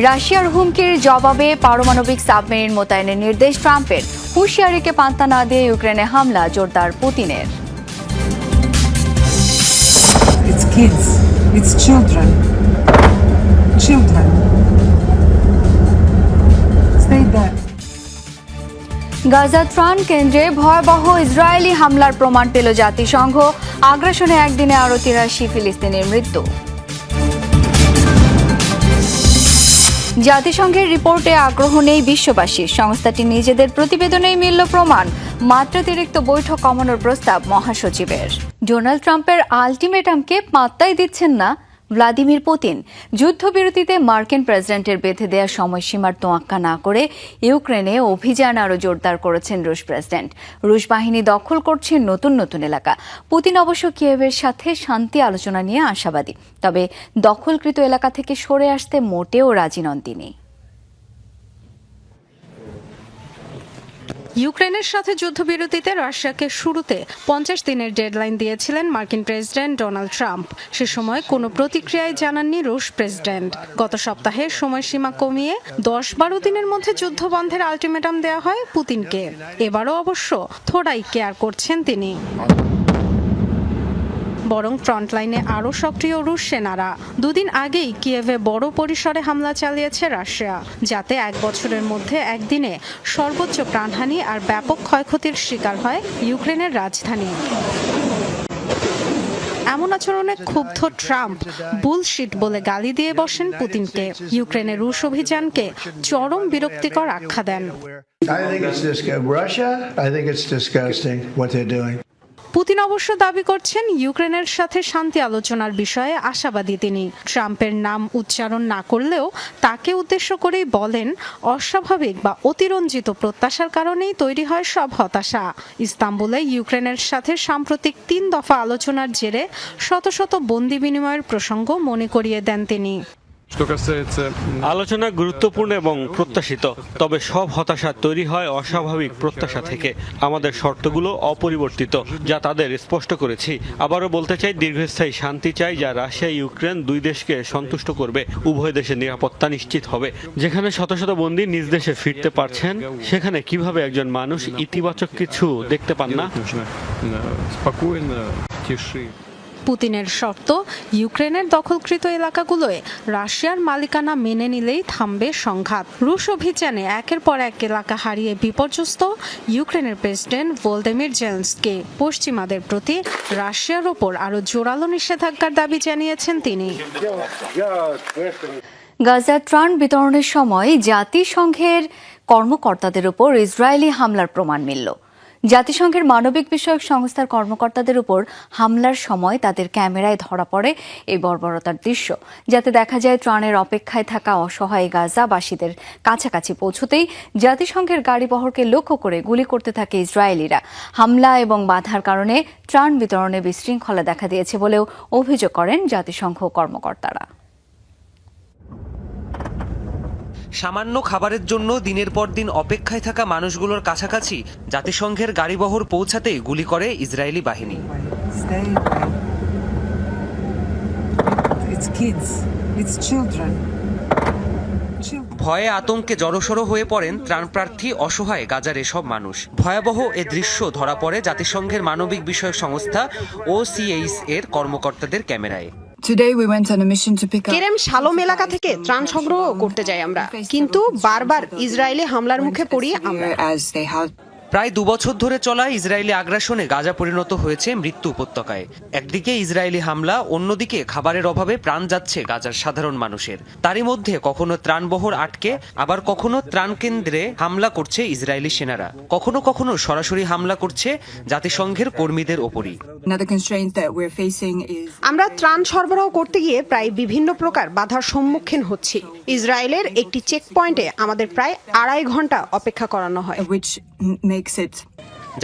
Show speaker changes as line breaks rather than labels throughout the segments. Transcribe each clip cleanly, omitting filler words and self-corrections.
রাশিয়ার হুমকির জবাবে পারমাণবিক সাবমেরিন মোতায়েনের নির্দেশ ট্রাম্পের। হুঁশিয়ারিকে পাত্তা না দিয়ে ইউক্রেনে হামলা জোরদার পুতিনের।
It's kids, it's children. Stay there.
Gaza ত্রাণ কেন্দ্রে ভয়াবহ ইসরায়েলি হামলার প্রমাণ পেল জাতিসংঘ। আগ্রাসনে একদিনে আরও ৮৩ ফিলিস্তিনির মৃত্যু। জাতিসংঘের রিপোর্টে আগ্রহ নেই বিশ্ববাসীর। সংস্থাটি নিজেদের প্রতিবেদনেই মিলল প্রমাণ। মাত্রাতিরিক্ত বৈঠক কমানোর প্রস্তাব মহাসচিবের। ডোনাল্ড ট্রাম্পের আলটিমেটামকে পাত্তাই দিচ্ছেন না ভ্লাদিমির পুতিন। যুদ্ধবিরতিতে মার্কিন প্রেসিডেন্টের বেঁধে দেওয়া সময়সীমার তোয়াক্কা না করে ইউক্রেনে অভিযান আরও জোরদার করেছেন রুশ প্রেসিডেন্ট। রুশ বাহিনী দখল করছে নতুন নতুন এলাকা। পুতিন অবশ্য কিয়েভের সাথে শান্তি আলোচনা নিয়ে আশাবাদী, তবে দখলকৃত এলাকা থেকে সরে আসতে মোটেও রাজি নন তিনি।
ইউক্রেনের সাথে যুদ্ধবিরতিতে রাশিয়াকে শুরুতে ৫০ দিনের ডেডলাইন দিয়েছিলেন মার্কিন প্রেসিডেন্ট ডোনাল্ড ট্রাম্প। সে সময় কোনো প্রতিক্রিয়াই জানাননি রুশ প্রেসিডেন্ট। গত সপ্তাহে সময়সীমা কমিয়ে ১০-১২ দিনের মধ্যে যুদ্ধ বন্ধের আলটিমেটাম দেওয়া হয় পুতিনকে। এবারও অবশ্য থোড়াই কেয়ার করছেন তিনি, বরং ফ্রন্টলাইনে আরও সক্রিয় রুশ সেনারা। দুদিন আগেই কিয়েভে বড় পরিসরে হামলা চালিয়েছে রাশিয়া, যাতে ১ বছরের মধ্যে একদিনে সর্বোচ্চ প্রাণহানি আর ব্যাপক ক্ষয়ক্ষতির শিকার হয় ইউক্রেনের রাজধানী। এমন আচরণে ক্ষুব্ধ ট্রাম্প বুলশিট বলে গালি দিয়ে বসেন পুতিনকে। ইউক্রেনের রুশ অভিযানকে চরম বিরক্তিকর আখ্যা দেন। পুতিন অবশ্য দাবি করছেন ইউক্রেনের সাথে শান্তি আলোচনার বিষয়ে আশাবাদী তিনি। ট্রাম্পের নাম উচ্চারণ না করলেও তাকে উদ্দেশ্য করেই বলেন, অস্বাভাবিক বা অতিরঞ্জিত প্রত্যাশার কারণেই তৈরি হয় সব হতাশা। ইস্তাম্বুলে ইউক্রেনের সাথে সাম্প্রতিক ৩ দফা আলোচনার জেরে শত শত বন্দি বিনিময়ের প্রসঙ্গ মনে করিয়ে দেন তিনি।
আলোচনা গুরুত্বপূর্ণ এবং প্রত্যাশিত, তবে সব হতাশা তৈরি হয় অস্বাভাবিক প্রত্যাশা থেকে। আমাদের শর্তগুলো অপরিবর্তিত, যা তাদের স্পষ্ট করেছি। আবারও বলতে চাই, দীর্ঘস্থায়ী শান্তি চাই, যা রাশিয়া ইউক্রেন দুই দেশকে সন্তুষ্ট করবে। উভয় দেশের নিরাপত্তা নিশ্চিত হবে। যেখানে শত শত বন্দী নিজ দেশে ফিরতে পারছেন, সেখানে কিভাবে একজন মানুষ ইতিবাচক কিছু দেখতে পান না?
পুতিনের শর্ত, ইউক্রেনের দখলকৃত এলাকাগুলোয় রাশিয়ার মালিকানা মেনে নিলেই থামবে সংঘাত। রুশ অভিযানে একের পর এক এলাকা হারিয়ে বিপর্যস্ত ইউক্রেনের প্রেসিডেন্ট ভলোদিমির জেলেনস্কি। পশ্চিমাদের প্রতি রাশিয়ার ওপর আরও জোরালো নিষেধাজ্ঞার দাবি জানিয়েছেন তিনি।
গাজার ত্রাণ বিতরণের সময় জাতিসংঘের কর্মকর্তাদের উপর ইসরায়েলি হামলার প্রমাণ মিলল। জাতিসংঘের মানবিক বিষয়ক সংস্থার কর্মকর্তাদের উপর হামলার সময় তাদের ক্যামেরায় ধরা পড়ে এই বর্বরতার দৃশ্য, যাতে দেখা যায় ত্রাণের অপেক্ষায় থাকা অসহায় গাজাবাসীদের কাছাকাছি পৌঁছতেই জাতিসংঘের গাড়িবহরকে লক্ষ্য করে গুলি করতে থাকে ইসরায়েলিরা। হামলা এবং বাধার কারণে ত্রাণ বিতরণে বিশৃঙ্খলা দেখা দিয়েছে বলেও অভিযোগ করেন জাতিসংঘ কর্মকর্তারা।
সামান্য খাবারের জন্য দিনের পর দিন অপেক্ষায় থাকা মানুষগুলোর কাছাকাছি জাতিসংঘের গাড়িবহর পৌঁছাতেই গুলি করে ইসরায়েলি বাহিনী। ভয়ে আতঙ্কে জড়সড় হয়ে পড়েন ত্রাণপ্রার্থী অসহায় গাজার এসব মানুষ। ভয়াবহ এ দৃশ্য ধরা পড়ে জাতিসংঘের মানবিক বিষয়ক সংস্থা OCHA এর কর্মকর্তাদের ক্যামেরায়।
কেরেম শালোম এলাকা থেকে ত্রাণ সংগ্রহ করতে যাই আমরা, কিন্তু বারবার ইসরায়েলি হামলার মুখে পড়ি আমরা।
প্রায় 2 বছর ধরে চলা ইসরায়েলি আগ্রাসনে গাজা পরিণত হয়েছে মৃত্যু উপত্যকায়। একদিকে ইসরায়েলি হামলা, অন্যদিকে খাবারের অভাবে প্রাণ যাচ্ছে গাজার সাধারণ মানুষের। তারই মধ্যে কখনো ত্রাণবহর আটকে, আবার কখনো ত্রাণ কেন্দ্রে হামলা করছে ইসরায়েলি সেনারা। কখনো কখনো সরাসরি হামলা করছে জাতিসংঘের কর্মীদের ওপরই।
আমরা ত্রাণ সরবরাহ করতে গিয়ে প্রায় বিভিন্ন প্রকার বাধার সম্মুখীন হচ্ছি। ইসরায়েলের একটি চেক পয়েন্টে আমাদের প্রায় 2.5 ঘন্টা অপেক্ষা করানো হয়।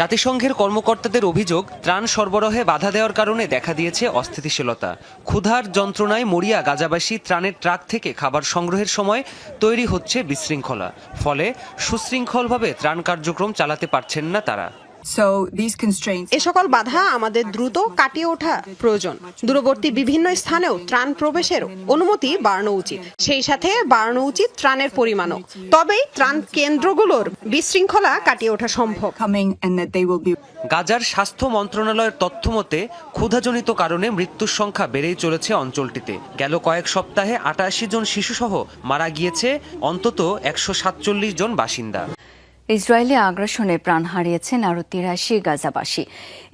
জাতিসংঘের কর্মকর্তাদের অভিযোগ, ত্রাণ সরবরাহে বাধা দেওয়ার কারণে দেখা দিয়েছে অস্থিতিশীলতা। ক্ষুধার যন্ত্রণায় মরিয়া গাজাবাসী ত্রাণের ট্রাক থেকে খাবার সংগ্রহের সময় তৈরি হচ্ছে বিশৃঙ্খলা। ফলে সুশৃঙ্খলভাবে ত্রাণ কার্যক্রম চালাতে পারছেন না তারা।
So these constraints
এ সকল বাধা আমাদের দ্রুত কাটিয়ে ওঠা প্রয়োজন। দূরবর্তী বিভিন্ন স্থানেও ত্রাণ প্রবেশের অনুমতি বাড়ানো উচিত, সেই সাথে বাড়ানো উচিত ত্রাণের পরিমাণও। তবেই ত্রাণ কেন্দ্রগুলোর বিশৃঙ্খলা কাটিয়ে ওঠা সম্ভব।
coming and that they will be
গাজার স্বাস্থ্য মন্ত্রণালয়ের তথ্য মতে ক্ষুধাজনিত কারণে মৃত্যুর সংখ্যা বেড়েই চলেছে অঞ্চলটিতে। গেল কয়েক সপ্তাহে 88 জন শিশুসহ মারা গিয়েছে অন্তত 147 জন বাসিন্দা।
ইসরায়েলি আগ্রাসনে প্রাণ হারিয়েছেন আরও 83 গাজাবাসী।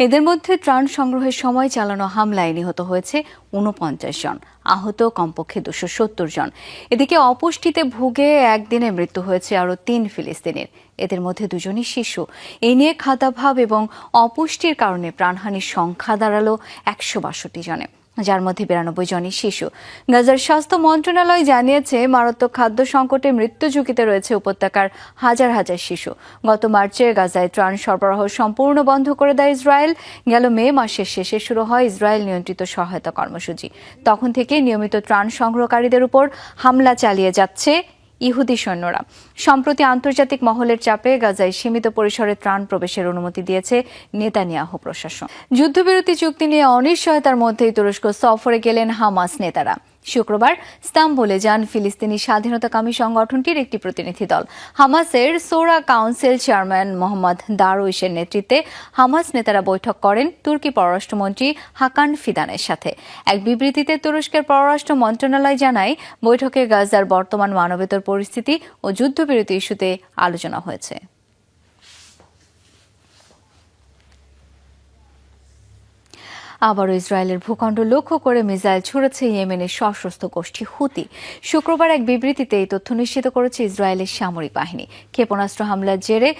এদের মধ্যে ত্রাণ সংগ্রহের সময় চালানো হামলায় নিহত হয়েছে 49 জন, আহত কমপক্ষে 270 জন। এদিকে অপুষ্টিতে ভুগে একদিনে মৃত্যু হয়েছে আরও 3 ফিলিস্তিনির, এদের মধ্যে 2 জনই শিশু। এই নিয়ে খাদ্যাভাব এবং অপুষ্টির কারণে প্রাণহানির সংখ্যা দাঁড়ালো 162 জনে, যার মধ্যে 92 জনই শিশু। গাজার স্বাস্থ্য মন্ত্রণালয় জানিয়েছে মারাত্মক খাদ্য সংকটে মৃত্যু ঝুঁকিতে রয়েছে উপত্যকার হাজার হাজার শিশু। গত মার্চে গাজায় ত্রাণ সরবরাহ সম্পূর্ণ বন্ধ করে দেয় ইসরায়েল। গেল মে মাসের শেষে শুরু হয় ইসরায়েল নিয়ন্ত্রিত সহায়তা কর্মসূচি। তখন থেকে নিয়মিত ত্রাণ সংগ্রহকারীদের উপর হামলা চালিয়ে যাচ্ছে ইহুদি সৈন্যরা। সম্প্রতি আন্তর্জাতিক মহলের চাপে গাজায় সীমিত পরিসরে ত্রাণ প্রবেশের অনুমতি দিয়েছে নেতানিয়াহু প্রশাসন। যুদ্ধবিরতি চুক্তি নিয়ে অনিশ্চয়তার মধ্যেই তুরস্ক সফরে গেলেন হামাস নেতারা। শুক্রবার ইস্তাম্বুলে যান ফিলিস্তিনি স্বাধীনতাকামী সংগঠনটির একটি প্রতিনিধি দল। হামাসের সোরা কাউন্সিল চেয়ারম্যান মোহাম্মদ দারুইশের নেতৃত্বে হামাস নেতারা বৈঠক করেন তুর্কি পররাষ্ট্রমন্ত্রী হাকান ফিদানের সাথে। এক বিবৃতিতে তুরস্কের পররাষ্ট্র মন্ত্রণালয় জানায়, বৈঠকে গাজার বর্তমান মানবেতর পরিস্থিতি ও যুদ্ধবিরতি ইস্যুতে আলোচনা হয়েছে। আবারও ইসরায়েলের ভূখণ্ড লক্ষ্য করে মিসাইল ছুড়েছে ইয়েমেনের সশস্ত্র গোষ্ঠী হুতি। শুক্রবার এক বিবৃতিতে এই তথ্য নিশ্চিত করেছে ইসরায়েলের সামরিক বাহিনী। ক্ষেপণাস্ত্র হামলার জেরে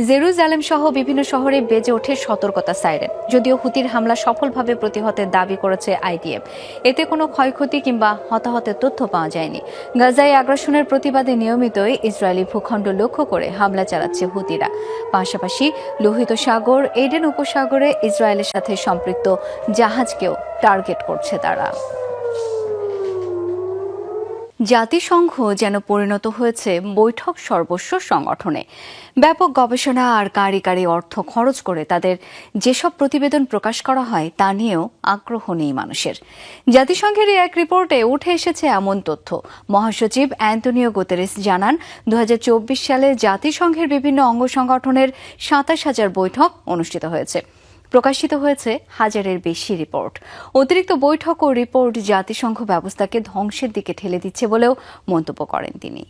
জেরুজালেম সহ বিভিন্ন শহরে বেজে ওঠে সতর্কতা সাইরেন। যদিও হুতির হামলা সফলভাবে প্রতিহতের দাবি করেছে আইডিএফ, এতে কোনো ক্ষয়ক্ষতি কিংবা হতাহতের তথ্য পাওয়া যায়নি। গাজায় আগ্রাসনের প্রতিবাদে নিয়মিতই ইসরায়েলি ভূখণ্ড লক্ষ্য করে হামলা চালাচ্ছে হুতিরা। পাশাপাশি লোহিত সাগর, এডেন উপসাগরে ইসরায়েলের সাথে সম্পৃক্ত জাহাজকেও টার্গেট করছে তারা। জাতিসংঘ যেন পরিণত হয়েছে বৈঠক সর্বস্ব সংগঠনে। ব্যাপক গবেষণা আর কারিগরি অর্থ খরচ করে তাদের যেসব প্রতিবেদন প্রকাশ করা হয় তা নিয়েও আগ্রহ নেই মানুষের। জাতিসংঘের এক রিপোর্টে উঠে এসেছে এমন তথ্য। মহাসচিব অ্যান্টোনিও গুতেরেস জানান, 2024 সালে জাতিসংঘের বিভিন্ন অঙ্গ সংগঠনের 27,000 বৈঠক অনুষ্ঠিত হয়েছে। প্রকাশিত হয়েছে 1000-এর বেশি রিপোর্ট। অতিরিক্ত বৈঠক ও রিপোর্ট জাতিসংঘ ব্যবস্থাকে ধ্বংসের দিকে ঠেলে দিচ্ছে বলেও মন্তব্য করেন তিনি।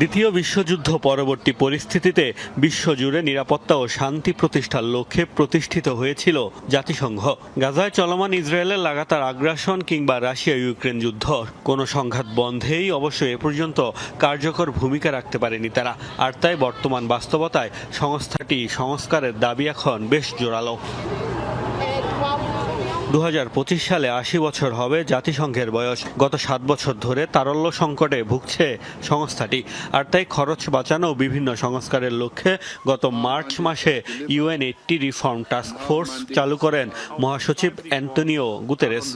দ্বিতীয় বিশ্বযুদ্ধ পরবর্তী পরিস্থিতিতে বিশ্বজুড়ে নিরাপত্তা ও শান্তি প্রতিষ্ঠার লক্ষ্যে প্রতিষ্ঠিত হয়েছিল জাতিসংঘ। গাজায় চলমান ইসরায়েলের লাগাতার আগ্রাসন কিংবা রাশিয়া ইউক্রেন যুদ্ধ কোনো সংঘাত বন্ধেই অবশ্য এ পর্যন্ত কার্যকর ভূমিকা রাখতে পারেনি তারা। আর তাই বর্তমান বাস্তবতায় সংস্থাটি সংস্কারের দাবি এখন বেশ জোরালো। 2025 সালে 80 বছর হবে জাতিসংঘের বয়স। গত 7 বছর ধরে তারল্য সংকটে ভুগছে সংস্থাটি। আর তাই খরচ বাঁচানো বিভিন্ন সংস্কারের লক্ষ্যে গত মার্চ মাসে UN80 রিফর্ম টাস্ক ফোর্স চালু করেন মহাসচিব অ্যান্টোনিও গুতেরেস।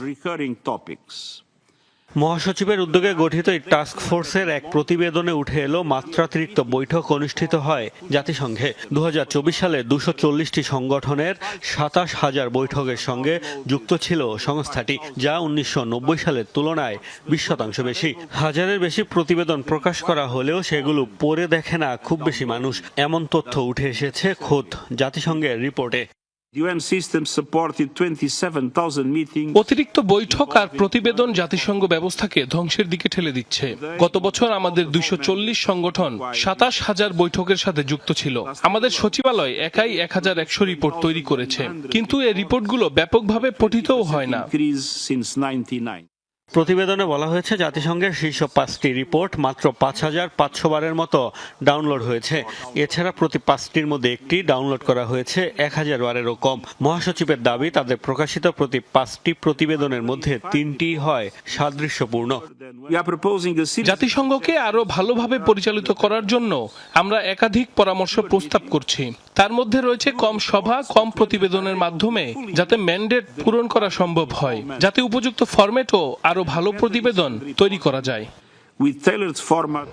মহাসচিবের উদ্যোগে গঠিত এই টাস্ক ফোর্সের এক প্রতিবেদনে উঠে এলো মাত্রাতিরিক্ত বৈঠক অনুষ্ঠিত হয় জাতিসংঘে। 2024 সালে 240টি সংগঠনের 27,000 বৈঠকের সঙ্গে যুক্ত ছিল সংস্থাটি, যা 1990 সালের তুলনায় 20% বেশি। 1000-এর বেশি প্রতিবেদন প্রকাশ করা হলেও সেগুলো পড়ে দেখে না খুব বেশি মানুষ, এমন তথ্য উঠে এসেছে খোদ জাতিসংঘের রিপোর্টে।
অতিরিক্ত বৈঠক আর প্রতিবেদন জাতিসংঘ ব্যবস্থাকে ধ্বংসের দিকে ঠেলে দিচ্ছে। গত বছর আমাদের 240 সংগঠন 27,000 বৈঠকের সাথে যুক্ত ছিল। আমাদের সচিবালয় একাই 1100 রিপোর্ট তৈরি করেছে, কিন্তু এই রিপোর্টগুলো ব্যাপকভাবে পঠিতও হয় না।
প্রতিবেদনে বলা হয়েছে জাতিসংঘের শীর্ষ 5টি রিপোর্ট মাত্র 5,500 বারের মতো ডাউনলোড হয়েছে। এছাড়া প্রতি 5টির মধ্যে একটি ডাউনলোড করা হয়েছে 1000 বারেরও কম। মহাসচিবের দাবি, তাদের প্রকাশিত প্রতি 5টি প্রতিবেদনের মধ্যে 3টি হয় সাদৃশ্যপূর্ণ।
জাতিসংঘকে আরো ভালোভাবে পরিচালিত করার জন্য আমরা একাধিক পরামর্শ প্রস্তাব করছি। তার মধ্যে রয়েছে কম সভা, কম প্রতিবেদনের মাধ্যমে যাতে ম্যান্ডেট পূরণ করা সম্ভব হয়, যাতে উপযুক্ত ফরম্যাটও আরো ভালো প্রতিবেদন তৈরি করা যায়।
with tailored format.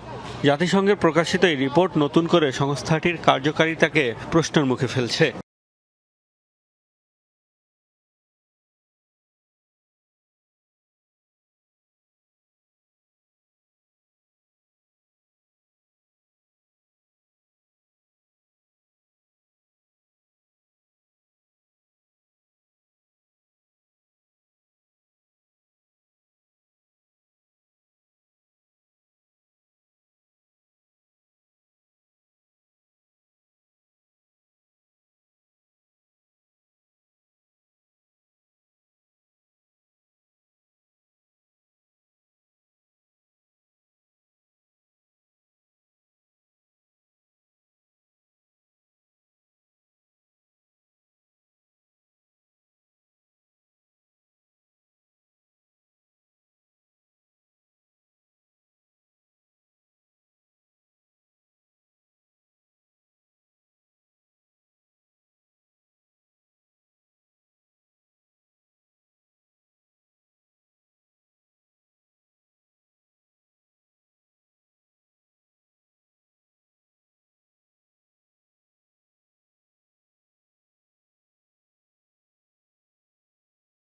জাতিসংঘের প্রকাশিত এই রিপোর্ট নতুন করে সংস্থাটির কার্যকারিতাকে প্রশ্নের মুখে ফেলছে।